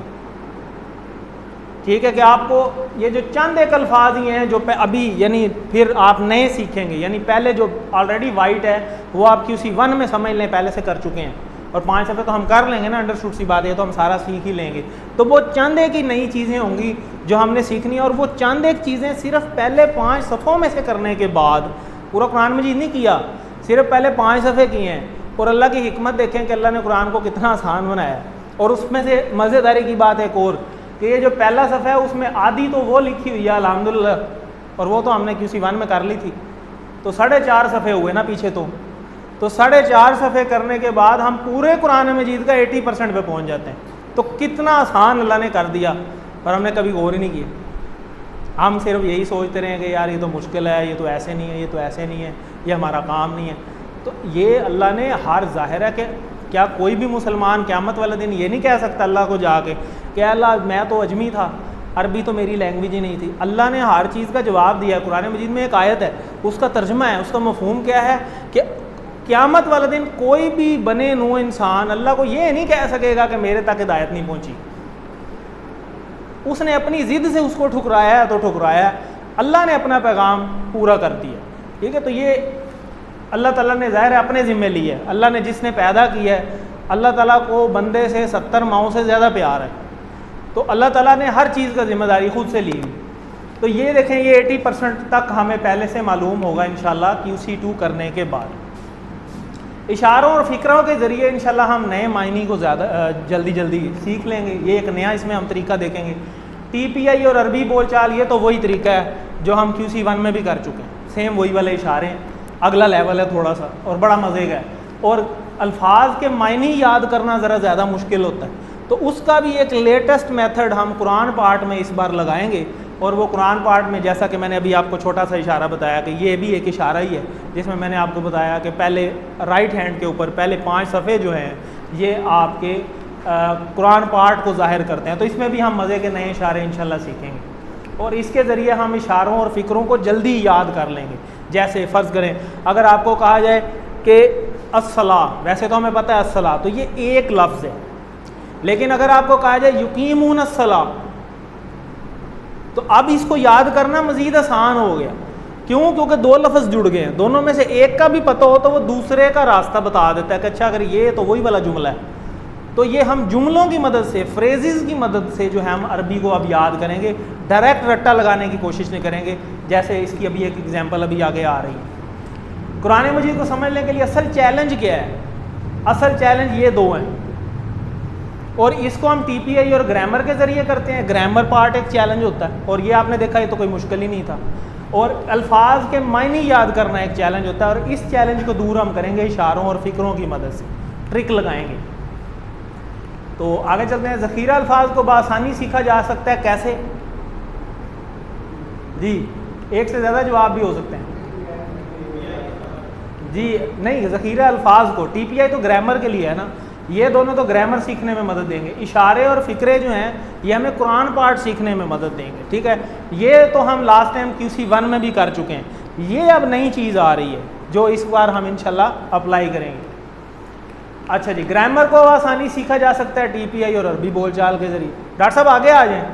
ठीक है, कि आपको ये जो चंद एक अल्फाज ही हैं जो अभी, यानी फिर आप नए सीखेंगे, यानी पहले जो ऑलरेडी वाइट है वो आप QC1 में समझ लें, पहले से कर चुके हैं, और 5 सफ़े तो हम कर लेंगे ना, अंडरस्टूड सी बात है, तो हम सारा सीख ही लेंगे। तो वो चंद एक ही नई चीज़ें होंगी जो हमने सीखनी है, और वो चंद एक चीज़ें सिर्फ पहले 5 सफ़ों में से करने के बाद, पूरा कुरान मजीद नहीं किया, सिर्फ पहले 5 सफ़े किए हैं। और अल्लाह की हिकमत देखें कि अल्लाह ने कुरान को कितना आसान बनाया। और उसमें से मज़ेदारी की बात एक और, कि ये जो पहला सफ़ा है उसमें आधी तो वो लिखी हुई है अल्हम्दुलिल्लाह, और वो तो हमने QC1 में कर ली थी, तो 4.5 सफ़े हुए ना पीछे। तो 4.5 सफ़े करने के बाद हम पूरे कुरान मजीद का 80% पे पहुंच जाते हैं। तो कितना आसान अल्लाह ने कर दिया, पर हमने कभी गौर ही नहीं किया। हम सिर्फ यही सोचते रहे कि यार ये तो मुश्किल है, ये तो ऐसे नहीं है, ये तो ऐसे नहीं है, ये हमारा काम नहीं है। तो ये अल्लाह ने हर, ज़ाहिर है कि क्या कोई भी मुसलमान क़यामत वाले दिन ये नहीं कह सकता अल्लाह को जाके कि अल्लाह मैं तो अजमी था, अरबी तो मेरी लैंग्वेज ही नहीं थी। अल्लाह ने हर चीज़ का जवाब दिया है। कुरान मजीद में एक आयत है, उसका तर्जमा है, उसका मफ़हूम क्या है कि क़यामत वाले दिन कोई भी बने नू इंसान अल्लाह को ये नहीं कह सकेगा कि मेरे तक हिदायत नहीं पहुँची। उसने अपनी ज़िद से उसको ठुकराया है तो ठुकराया है, अल्लाह ने अपना पैगाम पूरा कर दिया, ठीक है। तो ये अल्लाह ताला ने ज़ाहिर है अपने ज़िम्मे ली है। अल्लाह ने जिसने पैदा किया है, अल्लाह ताला को बंदे से 70 माओं से ज़्यादा प्यार है, तो अल्लाह ताला ने हर चीज़ का ज़िम्मेदारी खुद से ली। तो ये देखें, ये 80% तक हमें पहले से मालूम होगा इंशाल्लाह QC2 करने के बाद। इशारों और फ़िक्रों के ज़रिए इंशाल्लाह हम नए मायनी को ज़्यादा जल्दी सीख लेंगे। ये एक नया इसमें हम तरीका देखेंगे। TPI और अरबी बोलचाल, ये तो वही तरीका है जो हम QC1 में भी कर चुके हैं, सेम वही वाले इशारे हैं, अगला लेवल है थोड़ा सा, और बड़ा मज़े का है। और अल्फाज के मायने याद करना ज़रा ज़्यादा मुश्किल होता है, तो उसका भी एक लेटेस्ट मेथड हम कुरान पार्ट में इस बार लगाएंगे। और वो कुरान पार्ट में, जैसा कि मैंने अभी आपको छोटा सा इशारा बताया कि ये भी एक इशारा ही है, जिसमें मैंने आपको बताया कि पहले राइट हैंड के ऊपर पहले 5 सफ़े जो हैं ये आपके कुरान पार्ट को ज़ाहिर करते हैं। तो इसमें भी हम मज़े के नए इशारे इंशाल्लाह सीखेंगे, और इसके ज़रिए हम इशारों और फ़िक्रों को जल्दी याद कर लेंगे। जैसे फ़र्ज़ करें, अगर आपको कहा जाए कि अस्सला, वैसे तो हमें पता है अस्सला, तो ये एक लफ्ज़ है, लेकिन अगर आपको कहा जाए युकीमून अस्सला, तो अब इसको याद करना मज़ीद आसान हो गया। क्यों? क्योंकि 2 लफ्ज़ जुड़ गए हैं, दोनों में से एक का भी पता हो तो वो दूसरे का रास्ता बता देता है कि अच्छा अगर ये तो वही वाला जुमला है। तो ये हम जुमलों की मदद से, फ्रेजेस की मदद से जो है हम अरबी को अब याद करेंगे, डायरेक्ट रट्टा लगाने की कोशिश नहीं करेंगे। जैसे इसकी अभी एक एग्जांपल अभी आगे आ रही है। कुरान मजीद को समझने के लिए असल चैलेंज क्या है? असल चैलेंज ये दो हैं, और इसको हम टीपीआई और ग्रामर के ज़रिए करते हैं। ग्रामर पार्ट एक चैलेंज होता है, और ये आपने देखा ये तो कोई मुश्किल ही नहीं था। और अल्फाज के मायने याद करना एक चैलेंज होता है, और इस चैलेंज को दूर हम करेंगे इशारों और फ़िक्रों की मदद से, ट्रिक लगाएंगे। तो आगे चलते हैं। ज़ख़ीरा अल्फाज को बआसानी सीखा जा सकता है, कैसे? जी, एक से ज़्यादा जवाब भी हो सकते हैं। जी नहीं, ज़ख़ीरा अल्फाज को, टीपीआई तो ग्रामर के लिए है ना, ये दोनों तो ग्रामर सीखने में मदद देंगे। इशारे और फ़िक्रे जो हैं ये हमें कुरान पार्ट सीखने में मदद देंगे, ठीक है। ये तो हम लास्ट टाइम QC1 में भी कर चुके हैं। ये अब नई चीज़ आ रही है जो इस बार हम इंशाल्लाह अप्लाई करेंगे। अच्छा जी, ग्रामर को आसानी सीखा जा सकता है टीपीआई और अरबी बोलचाल के ज़रिए। डॉक्टर साहब आगे आ जाएँ।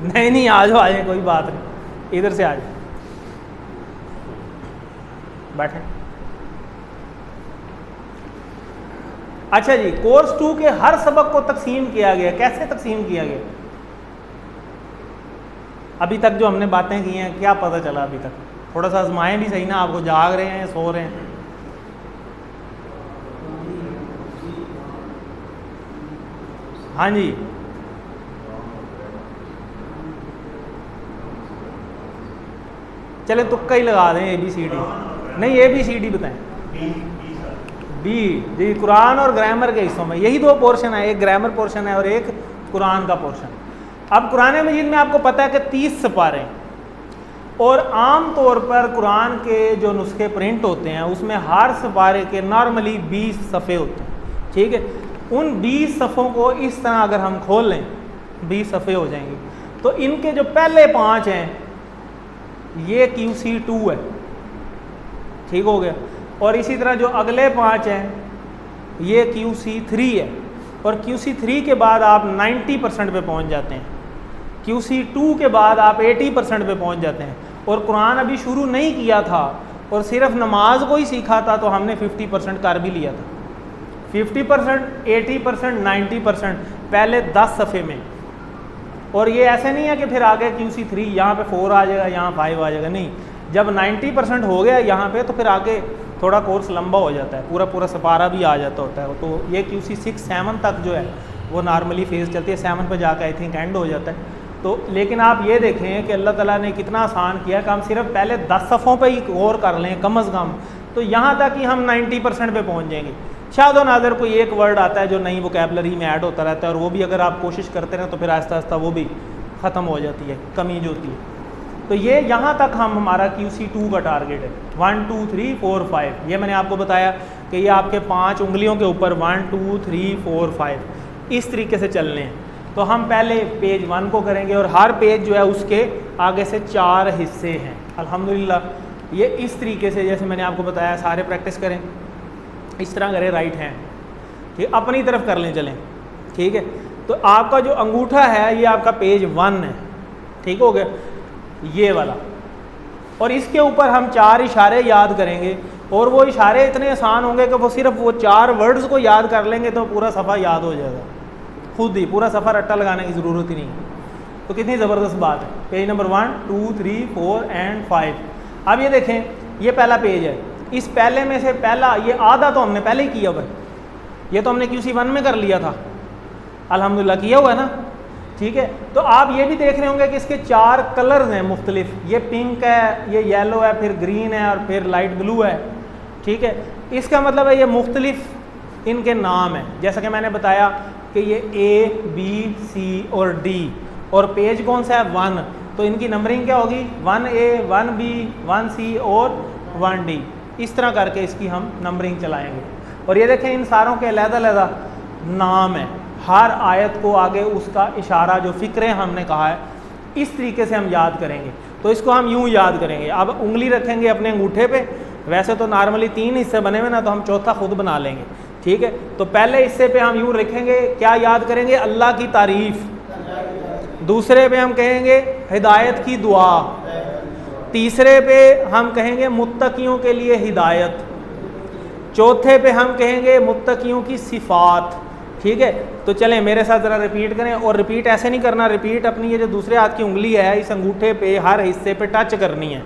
नहीं, आ जाए, कोई बात नहीं, इधर से आ जाए, बैठे। अच्छा जी, कोर्स 2 के हर सबक को तकसीम किया गया। कैसे तकसीम किया गया? अभी तक जो हमने बातें की हैं, क्या पता चला अभी तक? थोड़ा सा आजमाएं भी सही ना, आपको जाग रहे हैं, सो रहे हैं? हाँ जी, चले तुक्का ही लगा दें, ABCD। नहीं, ABCD बताएं। बी जी, कुरान और ग्रामर के हिस्सों में यही दो पोर्शन है, एक ग्रामर पोर्शन है और एक कुरान का पोर्शन। अब कुरान मजीद में आपको पता है कि 30 सिपारे, और आम तौर पर कुरान के जो नुस्खे प्रिंट होते हैं उसमें हर सिपारे के नॉर्मली 20 सफ़े होते हैं, ठीक है। उन 20 सफ़ों को इस तरह अगर हम खोल लें, 20 सफ़े हो जाएंगे। तो इनके जो पहले 5 हैं ये QC2 है, ठीक हो गया। और इसी तरह जो अगले 5 हैं ये QC3 है, और QC3 के बाद आप 90% पे पहुंच जाते हैं। QC2 के बाद आप 80% पे पहुंच जाते हैं। और कुरान अभी शुरू नहीं किया था और सिर्फ नमाज को ही सीखा था, तो हमने 50% कर भी लिया था। 50%, 80%, 90% पहले 10 सफ़े में। और ये ऐसे नहीं है कि फिर आगे QC3 यहाँ पे 4 आ जाएगा, यहाँ 5 आ जाएगा, नहीं। जब 90% हो गया यहाँ पे, तो फिर आगे थोड़ा कोर्स लंबा हो जाता है, पूरा सपारा भी आ जाता होता है। तो ये QC6, 7 तक जो है वो नॉर्मली फेज़ चलती है, 7 पे जाकर आई थिंक एंड हो जाता है। तो लेकिन आप ये देखें कि अल्लाह ताला ने कितना आसान किया कि हम सिर्फ पहले 10 सफ़ों पे ही गौर कर लें कम अज़ कम, तो यहाँ तक ही हम 90% पे पहुँच जाएंगे। शायद नाज़र कोई एक वर्ड आता है जो नई वोकैबलरी में ऐड होता रहता है, और वो भी अगर आप कोशिश करते रहें तो फिर आहिस्ता आहिस्ता वो भी ख़त्म हो जाती है, कमी जो होती है। तो ये यहाँ तक हम हमारा QC2 का टारगेट है। 1 2 3 4 5, ये मैंने आपको बताया कि ये आपके 5 उंगलियों के ऊपर 1 2 3 4 5 इस तरीके से चलने हैं। तो हम पहले पेज 1 को करेंगे, और हर पेज जो है उसके आगे से 4 हिस्से हैं। अल्हम्दुलिल्लाह ये इस तरीके से, जैसे मैंने आपको बताया, सारे प्रैक्टिस करें, इस तरह करें, राइट हैंड, ठीक, अपनी तरफ कर लें, चलें, ठीक है। तो आपका जो अंगूठा है ये आपका पेज 1 है, ठीक हो गया, ये वाला। और इसके ऊपर हम 4 इशारे याद करेंगे, और वो इशारे इतने आसान होंगे कि वो सिर्फ वो 4 वर्ड्स को याद कर लेंगे तो पूरा सफ़ा याद हो जाएगा खुद ही, पूरा सफ़ा रट्टा लगाने की ज़रूरत ही नहीं। तो कितनी ज़बरदस्त बात है। Page number 1 2 3 4 and 5। अब ये देखें, ये पहला पेज है। इस पहले में से पहला, ये आधा तो हमने पहले ही किया हुआ है, ये तो हमने QC1 में कर लिया था, अल्हम्दुलिल्लाह किया हुआ है ना, ठीक है। तो आप ये भी देख रहे होंगे कि इसके 4 कलर्स हैं मुख्तलिफ, ये पिंक है, ये येलो है, फिर ग्रीन है, और फिर लाइट ब्लू है, ठीक है। इसका मतलब है ये मुख्तलिफ इनके नाम हैं। जैसा कि मैंने बताया कि ये A B C और D, और पेज कौन सा है 1, तो इनकी नंबरिंग क्या होगी 1A 1B 1C और 1D। इस तरह करके इसकी हम नंबरिंग चलाएंगे। और ये देखें, इन सारों के अलग-अलग नाम है, हर आयत को आगे उसका इशारा, जो फ़िक्रे हमने कहा है, इस तरीके से हम याद करेंगे। तो इसको हम यूँ याद करेंगे। अब उंगली रखेंगे अपने अंगूठे पे, वैसे तो नॉर्मली 3 हिस्से बने हुए ना, तो हम चौथा खुद बना लेंगे, ठीक है। तो पहले हिस्से पे हम यूँ रखेंगे, क्या याद करेंगे, अल्लाह की तारीफ़। दूसरे पे हम कहेंगे हिदायत की दुआ। तीसरे पे हम कहेंगे मुत्तकियों के लिए हिदायत। चौथे पे हम कहेंगे मुत्तकियों की सिफ़ात, ठीक है। तो चलें मेरे साथ ज़रा रिपीट करें, और रिपीट ऐसे नहीं करना, रिपीट अपनी ये जो दूसरे हाथ की उंगली है इस अंगूठे पे हर हिस्से पे टच करनी है,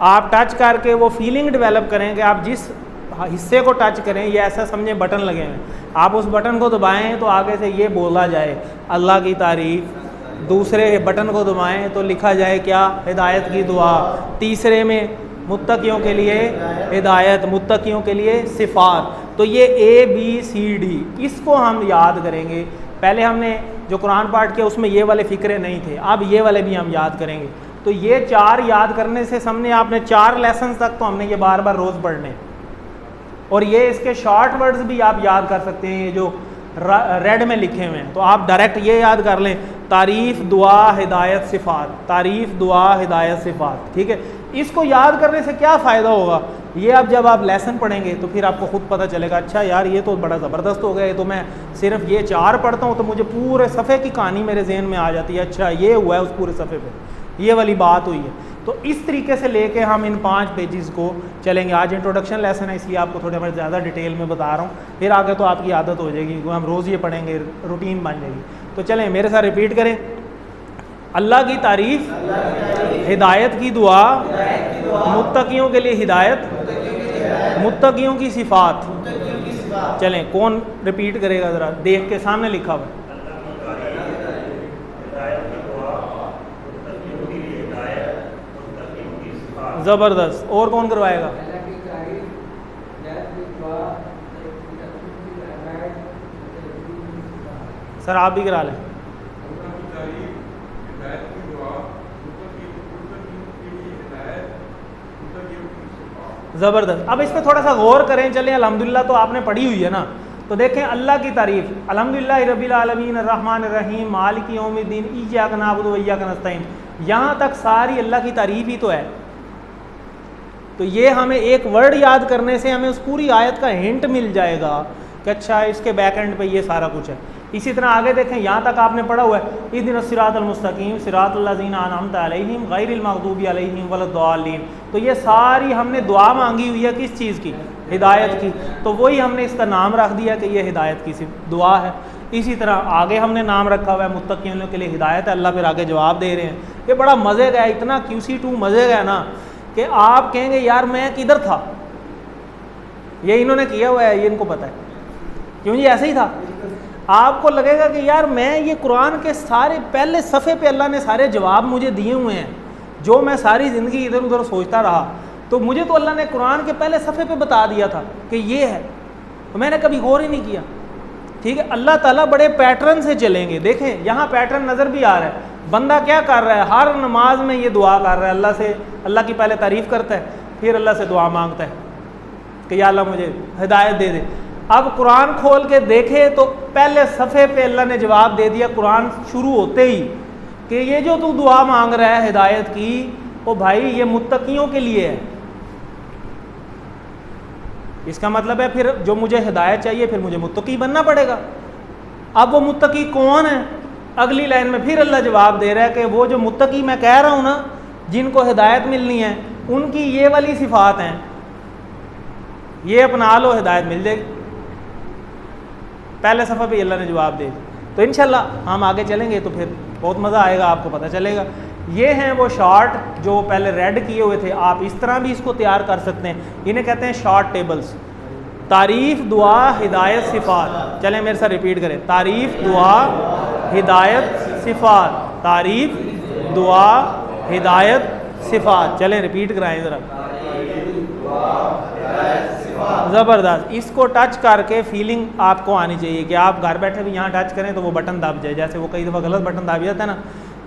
आप टच करके वो फीलिंग डेवलप करें कि आप जिस हिस्से को टच करें, ये ऐसा समझें बटन लगे हैं, आप उस बटन को दबाएं तो आगे से ये बोला जाए अल्लाह की तारीफ़, दूसरे बटन को दबाएं तो लिखा जाए क्या, हिदायत की दुआ, तीसरे में मुत्तकियों के लिए हिदायत, मुत्तकियों के लिए सिफ़ात। तो ये ABCD इसको हम याद करेंगे। पहले हमने जो कुरान पाठ किया उसमें ये वाले फ़िक्रे नहीं थे, अब ये वाले भी हम याद करेंगे। तो ये 4 याद करने से सामने आपने 4 लेसन तक तो हमने ये बार बार रोज़ पढ़ने, और ये इसके शॉर्ट वर्ड्स भी आप याद कर सकते हैं, ये जो रेड में लिखे हुए हैं, तो आप डायरेक्ट ये याद कर लें, तारीफ़ दुआ हिदायत सिफ़ात, तारीफ़ दुआ हिदायत सिफ़ात। ठीक है, इसको याद करने से क्या फ़ायदा होगा, ये अब जब आप लेसन पढ़ेंगे तो फिर आपको ख़ुद पता चलेगा, अच्छा यार ये तो बड़ा ज़बरदस्त हो गया, ये तो मैं सिर्फ ये 4 पढ़ता हूँ तो मुझे पूरे सफ़े की कहानी मेरे जहन में आ जाती है, अच्छा ये हुआ है उस पूरे सफ़े पे, ये वाली बात हुई है। तो इस तरीके से लेके हम इन 5 पेजेस को चलेंगे। आज इंट्रोडक्शन लेसन है इसलिए आपको थोड़ा मैं ज़्यादा डिटेल में बता रहा हूँ, फिर आगे तो आपकी आदत हो जाएगी, हम रोज़ ये पढ़ेंगे, रूटीन बन जाएगी। तो चलें मेरे साथ रिपीट करें, अल्लाह की तारीफ़, हिदायत की दुआ, मुत्तकियों के लिए हिदायत, मुत्तकियों की सिफ़ात। चलें कौन रिपीट करेगा, ज़रा देख के, सामने लिखा हुआ है। ज़बरदस्त, और कौन करवाएगा? सर आप भी करा लें। ज़बरदस्त। अब इस पर थोड़ा सा गौर करें, चलें अल्हम्दुलिल्लाह तो आपने पढ़ी हुई है ना, तो देखें अल्लाह की तारीफ़, अल्हम्दुलिल्लाह रब्बिल आलमीन अर्रहमान अर्रहीम मालिक यौमिद्दीन इय्याका नअबुदु व इय्याका नस्तईन, यहाँ तक सारी अल्लाह की तारीफ़ ही तो है। तो ये हमें एक वर्ड याद करने से हमें उस पूरी आयत का हिंट मिल जाएगा कि अच्छा इसके बैक एंड पे ये सारा कुछ है। इसी तरह आगे देखें, यहाँ तक आपने पढ़ा हुआ है, इहदिनस सिरातल मुस्तकीम सिरातल लज़ीना अनअमता अलैहिम गैरिल मग़दूबि अलैहिम वलद्दालिन। तो ये सारी हमने दुआ मांगी हुई है किस चीज़ की, हिदायत की, तो वही हमने इसका नाम रख दिया कि ये हिदायत की सिर्फ दुआ है। इसी तरह आगे हमने नाम रखा हुआ है मुत्तकीयों के लिए हिदायत है, अल्लाह फिर आगे जवाब दे रहे हैं। ये बड़ा मज़े का है, इतना QC2 मज़े का है ना कि आप कहेंगे यार मैं किधर था, ये इन्होंने किया हुआ है, ये इनको पता है, क्यों जी ऐसे ही था। आपको लगेगा कि यार मैं ये कुरान के सारे पहले सफ़े पे अल्लाह ने सारे जवाब मुझे दिए हुए हैं, जो मैं सारी ज़िंदगी इधर उधर सोचता रहा, तो मुझे तो अल्लाह ने कुरान के पहले सफ़े पे बता दिया था कि ये है, तो मैंने कभी गौर ही नहीं किया। ठीक है, अल्लाह ताला बड़े पैटर्न से चलेंगे। देखें यहाँ पैटर्न नज़र भी आ रहा है, बंदा क्या कर रहा है, हर नमाज में ये दुआ कर रहा है अल्लाह से, अल्लाह की पहले तारीफ़ करता है, फिर अल्लाह से दुआ मांगता है कि या अल्लाह मुझे हिदायत दे दे। अब कुरान खोल के देखे तो पहले सफ़े पे अल्लाह ने जवाब दे दिया कुरान शुरू होते ही कि ये जो तू दुआ मांग रहा है हिदायत की, ओ भाई ये मुत्तकियों के लिए है। इसका मतलब है फिर जो मुझे हिदायत चाहिए फिर मुझे मुत्तकी बनना पड़ेगा। अब वो मुत्तकी कौन है, अगली लाइन में फिर अल्लाह जवाब दे रहा है कि वो जो मुत्तकी मैं कह रहा हूँ ना, जिनको हिदायत मिलनी है उनकी ये वाली सिफ़ात हैं, ये अपना लो हिदायत मिल जाएगी। पहले सफ़ा पे अल्लाह ने जवाब दे दिया। तो इंशाल्लाह हम आगे चलेंगे तो फिर बहुत मज़ा आएगा, आपको पता चलेगा। ये हैं वो शॉर्ट जो पहले रेड किए हुए थे, आप इस तरह भी इसको तैयार कर सकते हैं, इन्हें कहते हैं शॉर्ट टेबल्स। तारीफ़ दुआ हिदायत सिफ़ात, चलें मेरे साथ रिपीट करें, तारीफ़ दुआ हिदायत सिफ़ात, तारीफ़ दुआ हिदायत सिफ़ात। चलें रिपीट कराएं ज़रा, ज़बरदस्त। इसको टच करके फीलिंग आपको आनी चाहिए कि आप घर बैठे भी यहाँ टच करें तो वो बटन दब जाए। जैसे वो कई दफ़ा गलत बटन दब जाता है ना,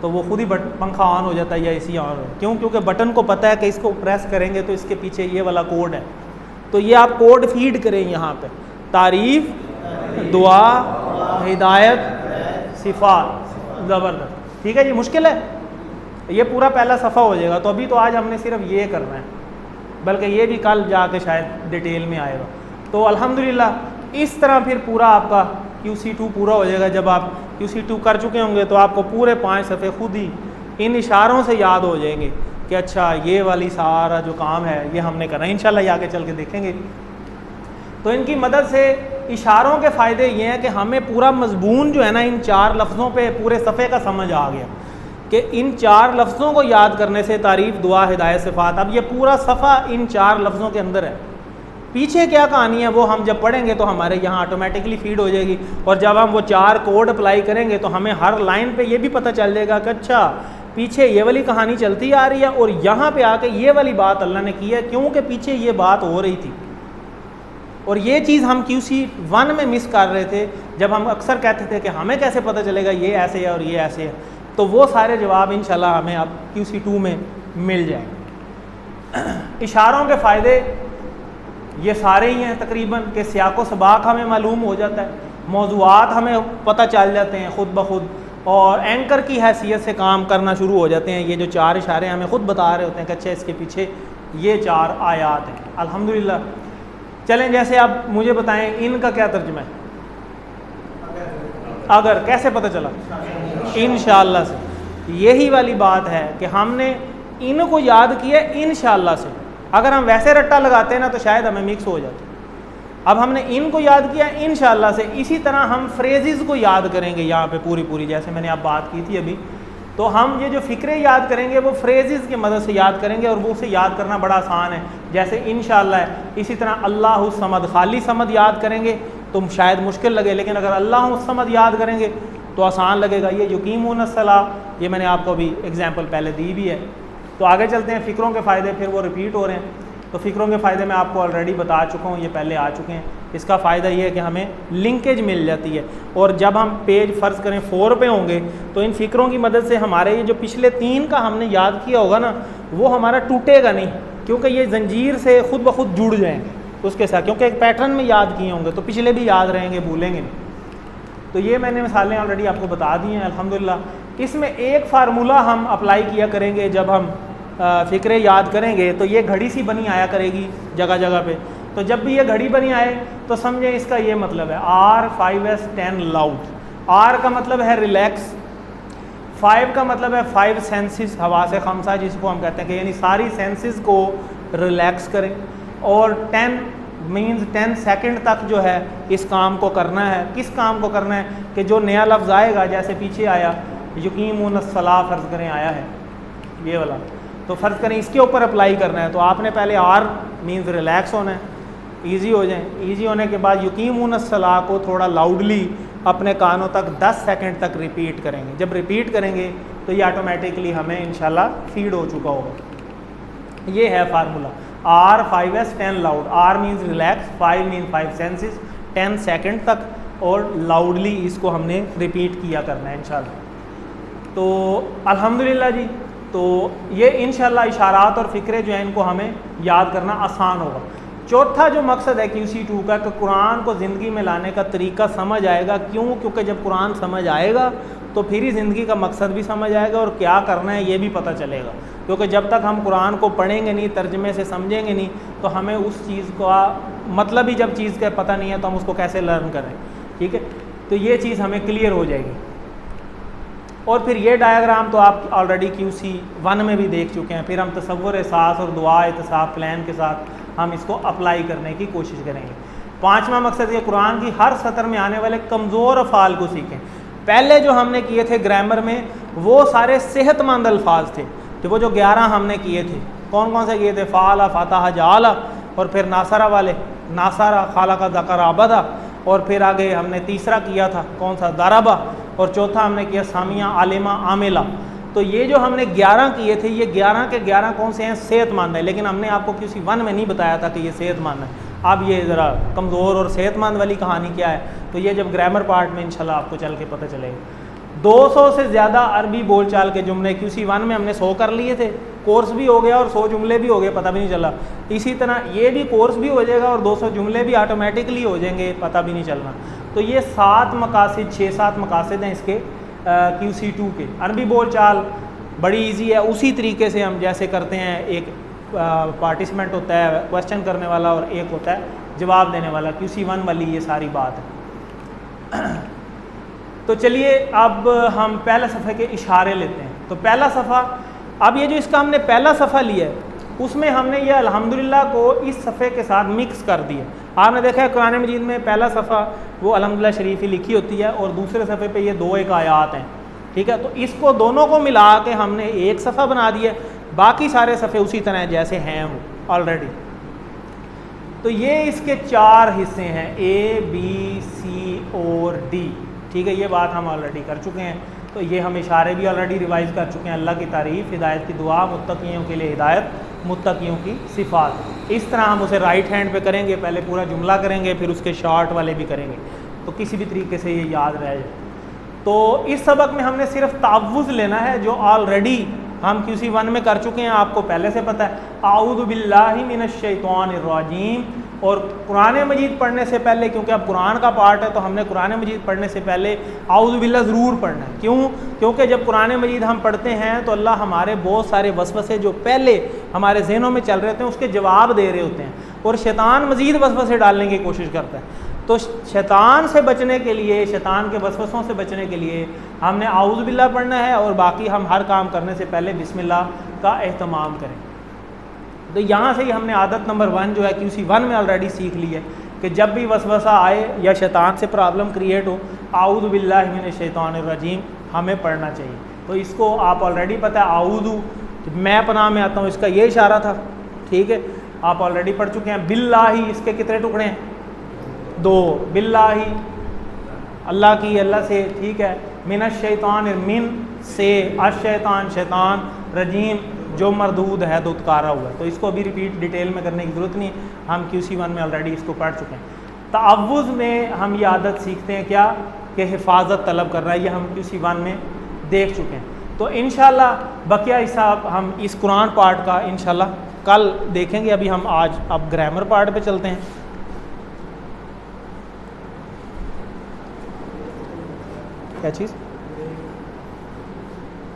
तो वो खुद ही पंखा ऑन हो जाता है या AC ऑन हो, क्यों? क्योंकि बटन को पता है कि इसको प्रेस करेंगे तो इसके पीछे ये वाला कोड है, तो ये आप कोड फीड करें यहाँ पे, तारीफ़ दुआ हिदायत सिफ़ात। ज़बरदस्त, ठीक है जी। मुश्किल है, ये पूरा पहला सफ़ा हो जाएगा। तो अभी तो आज हमने सिर्फ ये करना है, बल्कि ये भी कल जाके शायद डिटेल में आएगा। तो अल्हम्दुलिल्लाह इस तरह फिर पूरा आपका QC2 पूरा हो जाएगा। जब आप QC2 कर चुके होंगे तो आपको पूरे 5 सफ़े खुद ही इन इशारों से याद हो जाएंगे कि अच्छा ये वाली सारा जो काम है ये हमने करना है। इंशाल्लाह ये आगे चल के देखेंगे। तो इनकी मदद से इशारों के फ़ायदे ये हैं कि हमें पूरा मजमून जो है ना इन 4 लफ्ज़ों पे पूरे सफ़े का समझ आ गया कि इन 4 लफ्ज़ों को याद करने से तारीफ़, दुआ, हिदायत, सिफ़ात। अब ये पूरा सफ़ा इन 4 लफ्ज़ों के अंदर है। पीछे क्या कहानी है वो हम जब पढ़ेंगे तो हमारे यहाँ ऑटोमेटिकली फीड हो जाएगी, और जब हम वो 4 कोड अप्लाई करेंगे तो हमें हर लाइन पे ये भी पता चल जाएगा कि अच्छा पीछे ये वाली कहानी चलती आ रही है और यहाँ पे आके ये वाली बात अल्लाह ने की है, क्योंकि पीछे ये बात हो रही थी। और ये चीज़ हम QC1 में मिस कर रहे थे, जब हम अक्सर कहते थे कि हमें कैसे पता चलेगा ये ऐसे है और ये ऐसे है। तो वो सारे जवाब इंशाल्लाह हमें अब QC2 में मिल जाएंगे। इशारों के फ़ायदे ये सारे ही हैं तकरीबन, कि सियाक़ो सबाक़ हमें मालूम हो जाता है, मौज़ूआत हमें पता चल जाते हैं ख़ुद ब खुद, और एंकर की हैसियत से काम करना शुरू हो जाते हैं। ये जो 4 इशारे हमें ख़ुद बता रहे होते हैं कि अच्छा इसके पीछे ये 4 आयात हैं। अल्हम्दुलिल्लाह। चलें, जैसे आप मुझे बताएं इनका क्या तर्जुमा है? अगर कैसे पता चला? इंशाअल्लाह से। यही वाली बात है कि हमने इनको याद किया इंशाअल्लाह से। अगर हम वैसे रट्टा लगाते हैं ना तो शायद हमें मिक्स हो जाता। अब हमने इनको याद किया इंशाअल्लाह से। इसी तरह हम फ्रेजेस को याद करेंगे यहाँ पे पूरी, जैसे मैंने आप बात की थी अभी। तो हम ये जो फ़िक्रे याद करेंगे वो फ्रेजेस की मदद से याद करेंगे, और वो उसे याद करना बड़ा आसान है, जैसे इंशाअल्लाह है। इसी तरह अल्लाहु समद, खाली समद याद करेंगे तो शायद मुश्किल लगे, लेकिन अगर अल्लाहु समद याद करेंगे तो आसान लगेगा। ये युकीमुनस्सलाह, ये मैंने आपको अभी एग्जाम्पल पहले दी भी है। तो आगे चलते हैं, फ़िक्रों के फ़ायदे फिर वो रिपीट हो रहे हैं। तो फ़िक्रों के फ़ायदे मैं आपको ऑलरेडी बता चुका हूँ, ये पहले आ चुके हैं। इसका फ़ायदा ये है कि हमें लिंकेज मिल जाती है, और जब हम पेज फ़र्ज़ करें 4 पे होंगे तो इन फ़िक्रों की मदद से हमारे ये जो पिछले 3 का हमने याद किया होगा ना, वो हमारा टूटेगा नहीं, क्योंकि ये जंजीर से ख़ुद ब खुद जुड़ जाएंगे उसके साथ, क्योंकि एक पैटर्न में याद किए होंगे तो पिछले भी याद रहेंगे, भूलेंगे नहीं। तो ये मैंने मिसालें ऑलरेडी आपको बता दी हैं अल्हम्दुलिल्लाह। इसमें एक फार्मूला हम अप्लाई किया करेंगे जब हम फ़िक्रे याद करेंगे, तो ये घड़ी सी बनी आया करेगी जगह जगह पे। तो जब भी ये घड़ी बनी आए तो समझें इसका ये मतलब है R5S10 लाउड। R का मतलब है रिलैक्स, 5 का मतलब है 5 सेंसेस, हवास खमसा जिसको हम कहते हैं, कि यानी सारी सेंसेस को रिलैक्स करें, और 10 मीन्स 10 सेकंड तक जो है इस काम को करना है। किस काम को करना है? कि जो नया लफ्ज़ आएगा, जैसे पीछे आया युकीमुनस्सलाह फ़र्ज़ करें आया है ये वाला, तो फ़र्ज़ करें इसके ऊपर अप्लाई करना है, तो आपने पहले R मीन्स रिलैक्स होना है, ईज़ी हो जाए। ईज़ी होने के बाद युकीमुनस्सलाह को थोड़ा लाउडली अपने कानों तक 10 सेकंड तक रिपीट करेंगे। जब रिपीट करेंगे तो ये ऑटोमेटिकली हमें इंशाल्लाह फीड हो चुका होगा। ये है formula R5S10 loud. R means relax, 5 means 5 senses, 10 second तक, और लाउडली इसको हमने रिपीट किया करना है इंशाल्लाह। तो अल्हम्दुलिल्लाह जी, तो ये इंशाल्लाह इशारात और फ़िक्रे जो हैं इनको हमें याद करना आसान होगा। चौथा जो मकसद है QC2 का, कि कुरान को ज़िंदगी में लाने का तरीका समझ आएगा। क्यों? क्योंकि जब कुरान समझ आएगा तो फिर ही ज़िंदगी का मकसद भी समझ आएगा और क्या करना है ये भी पता चलेगा। क्योंकि जब तक हम कुरान को पढ़ेंगे नहीं, तर्जमे से समझेंगे नहीं, तो हमें उस चीज़ का मतलब ही जब चीज़ का पता नहीं है तो हम उसको कैसे लर्न करें। ठीक है, तो ये चीज़ हमें क्लियर हो जाएगी। और फिर ये डायग्राम तो आप ऑलरेडी QC1 में भी देख चुके हैं। फिर हम तसव्वुर, एहसास और दुआ, इत्साफ, प्लान के साथ हम इसको अप्लाई करने की कोशिश करेंगे। 5वां मकसद ये कुरान की हर सतर में आने वाले कमज़ोर अफ़ाल को सीखें। पहले जो हमने किए थे ग्रामर में वो सारे सेहतमंद अल्फाज थे, तो वो जो 11 हमने किए थे, कौन कौन से किए थे? फ़ाला, फ़ातहा, जाला, और फिर नासरा वाले, नासरा, खाला का ज़कर, आबदा, और फिर आगे हमने तीसरा किया था कौन सा? दरबा, और चौथा हमने किया सामिया, आलिमा, आमिला। तो ये जो हमने 11 किए थे, ये 11 के 11 कौन से हैं? सेहतमंद है। लेकिन हमने आपको QC1 में नहीं बताया था कि ये सेहतमंद है। अब ये ज़रा कमज़ोर और सेहतमंद वाली कहानी क्या है, तो ये जब ग्रामर पार्ट में इंशाल्लाह आपको चल के पता चलेगा। 200 से ज़्यादा अरबी बोलचाल के जुमले QC1 में हमने 100 कर लिए थे, कोर्स भी हो गया और 100 जुमले भी हो गए, पता भी नहीं चला। इसी तरह ये भी कोर्स भी हो जाएगा और 200 जुमले भी ऑटोमेटिकली हो जाएंगे, पता भी नहीं चलना। तो ये 7 मकासिद, 6-7 मकासिद हैं इसके QC2 के। अरबी बोलचाल बड़ी इजी है, उसी तरीके से हम जैसे करते हैं, एक पार्टिसिपेंट होता है क्वेश्चन करने वाला और एक होता है जवाब देने वाला, QC1 वाली ये सारी बात है। तो चलिए अब हम पहले सफ़े के इशारे लेते हैं। तो पहला सफ़ा, अब ये जो इसका हमने पहला सफ़ा लिया है उसमें हमने ये अल्हम्दुलिल्लाह को इस सफ़े के साथ मिक्स कर दिया। आपने देखा है कुरान मजीद में पहला सफ़ा वो अल्हम्दुलिल्लाह शरीफ ही लिखी होती है और दूसरे सफ़े पे ये 2 एक आयात हैं। ठीक है। तो इसको दोनों को मिला के हमने एक सफ़ा बना दिया, बाकी सारे सफ़े उसी तरह जैसे हैं वो ऑलरेडी। तो ये इसके 4 हिस्से हैं, A, B, C और D, ठीक है। ये बात हम ऑलरेडी कर चुके हैं। तो ये हम इशारे भी ऑलरेडी रिवाइज़ कर चुके हैं। अल्लाह की तारीफ़, हिदायत की दुआ, मुत्तक़ियों के लिए हिदायत, मुत्तक़ियों की सिफ़ात। इस तरह हम उसे राइट हैंड पे करेंगे, पहले पूरा जुमला करेंगे, फिर उसके शॉर्ट वाले भी करेंगे, तो किसी भी तरीके से ये याद रह जाए। तो इस सबक में हमने सिर्फ तावुज़ लेना है, जो ऑलरेडी हम QC1 में कर चुके हैं, आपको पहले से पता है। आऊज़ु बिल्लाहि मिनश्शैतानिर रजीम। और कुरान मजीद पढ़ने से पहले, क्योंकि अब कुरान का पार्ट है, तो हमने कुरान मजीद पढ़ने से पहले आऊज़ु बिल्लाह ज़रूर पढ़ना है। क्यों? क्योंकि जब कुरान मजीद हम पढ़ते हैं तो अल्लाह हमारे बहुत सारे वसवसे जो पहले हमारे ज़हनों में चल रहे होते हैं उसके जवाब दे रहे होते हैं, और शैतान मजीद वसवसे डालने की कोशिश करता है। तो शैतान से बचने के लिए, शैतान के वसवसों से बचने के लिए हमने आऊज़ु बिल्लाह पढ़ना है, और बाकी हम हर काम करने से पहले बिस्मिल्लाह का एहतमाम करें। तो यहाँ से ही हमने आदत नंबर 1 जो है QC1 में ऑलरेडी सीख ली है कि जब भी वसवसा आए या शैतान से प्रॉब्लम क्रिएट हो, आऊज़ु बिल्लाहि मिनश्शैतानिर रजीम हमें पढ़ना चाहिए। तो इसको आप ऑलरेडी पता है, आऊज़ु मैं पनाह में आता हूँ, इसका ये इशारा था, ठीक है, आप ऑलरेडी पढ़ चुके हैं। बिल्लाहि, इसके कितने टुकड़े हैं? 2। बिल्लाहि अल्लाह की, अल्लाह से, ठीक है। मिनश्शैतानिर, मिन से, अश्शैतान शैतान, रजीम जो मरदूद है, दुत्कारा हुआ है। तो इसको अभी रिपीट डिटेल में करने की ज़रूरत नहीं, हम QC1 में ऑलरेडी इसको पढ़ चुके हैं। तावुज़ में हम ये आदत सीखते हैं क्या, कि हिफाजत तलब कर रहा है, ये हम QC1 में देख चुके हैं। तो इंशाल्लाह बकिया हिस्सा हम इस कुरान पार्ट का इंशाल्लाह कल देखेंगे। अभी हम आज अब ग्रामर पार्ट पे चलते हैं। क्या चीज़?